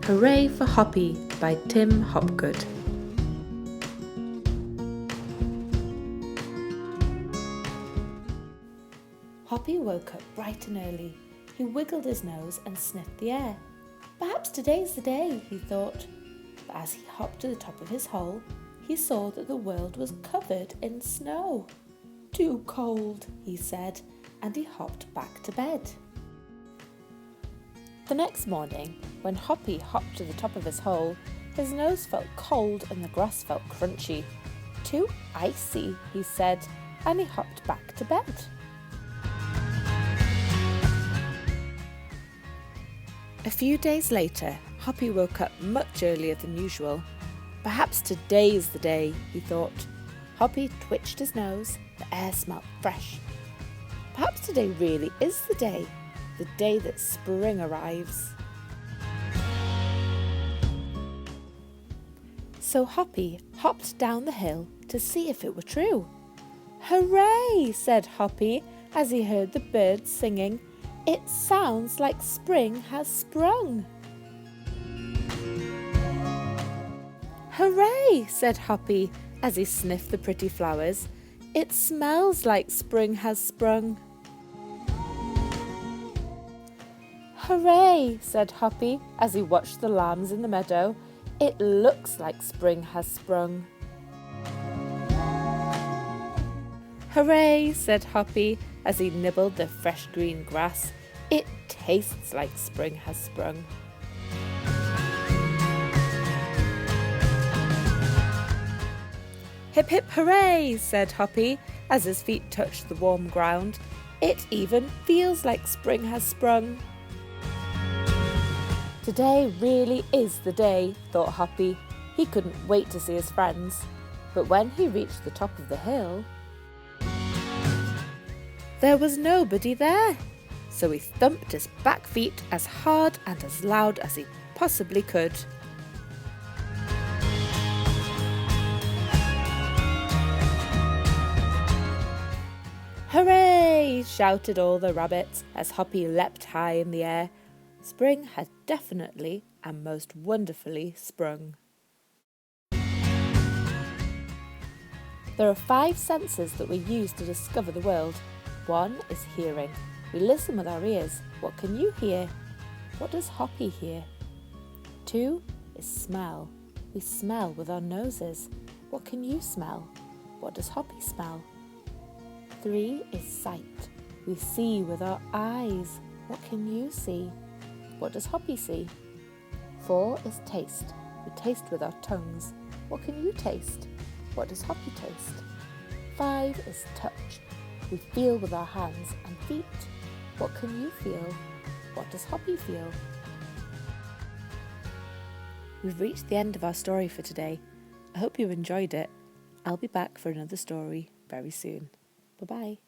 Hooray for Hoppy by Tim Hopgood. Hoppy woke up bright and early. He wiggled his nose and sniffed the air. Perhaps today's the day, he thought. But as he hopped to the top of his hole, he saw that the world was covered in snow. Too cold, he said, and he hopped back to bed. The next morning, when Hoppy hopped to the top of his hole, his nose felt cold and the grass felt crunchy. Too icy, he said, and he hopped back to bed. A few days later, Hoppy woke up much earlier than usual. Perhaps today's the day, he thought. Hoppy twitched his nose. The air smelled fresh. Perhaps today really is the day that spring arrives. So Hoppy hopped down the hill to see if it were true. "Hooray!" said Hoppy as he heard the birds singing. "It sounds like spring has sprung." "Hooray!" said Hoppy as he sniffed the pretty flowers. "It smells like spring has sprung." "Hooray!" said Hoppy as he watched the lambs in the meadow. "It looks like spring has sprung." "Hooray!" said Hoppy as he nibbled the fresh green grass. "It tastes like spring has sprung." "Hip hip hooray!" said Hoppy as his feet touched the warm ground. "It even feels like spring has sprung." Today really is the day, thought Hoppy. He couldn't wait to see his friends. But when he reached the top of the hill, there was nobody there. So he thumped his back feet as hard and as loud as he possibly could. "Hooray!" shouted all the rabbits as Hoppy leapt high in the air. Spring had definitely and most wonderfully sprung. There are 5 senses that we use to discover the world. 1 is hearing. We listen with our ears. What can you hear? What does Hoppy hear? 2 is smell. We smell with our noses. What can you smell? What does Hoppy smell? 3 is sight. We see with our eyes. What can you see? What does Hoppy see? 4 is taste. We taste with our tongues. What can you taste? What does Hoppy taste? 5 is touch. We feel with our hands and feet. What can you feel? What does Hoppy feel? We've reached the end of our story for today. I hope you enjoyed it. I'll be back for another story very soon. Bye-bye.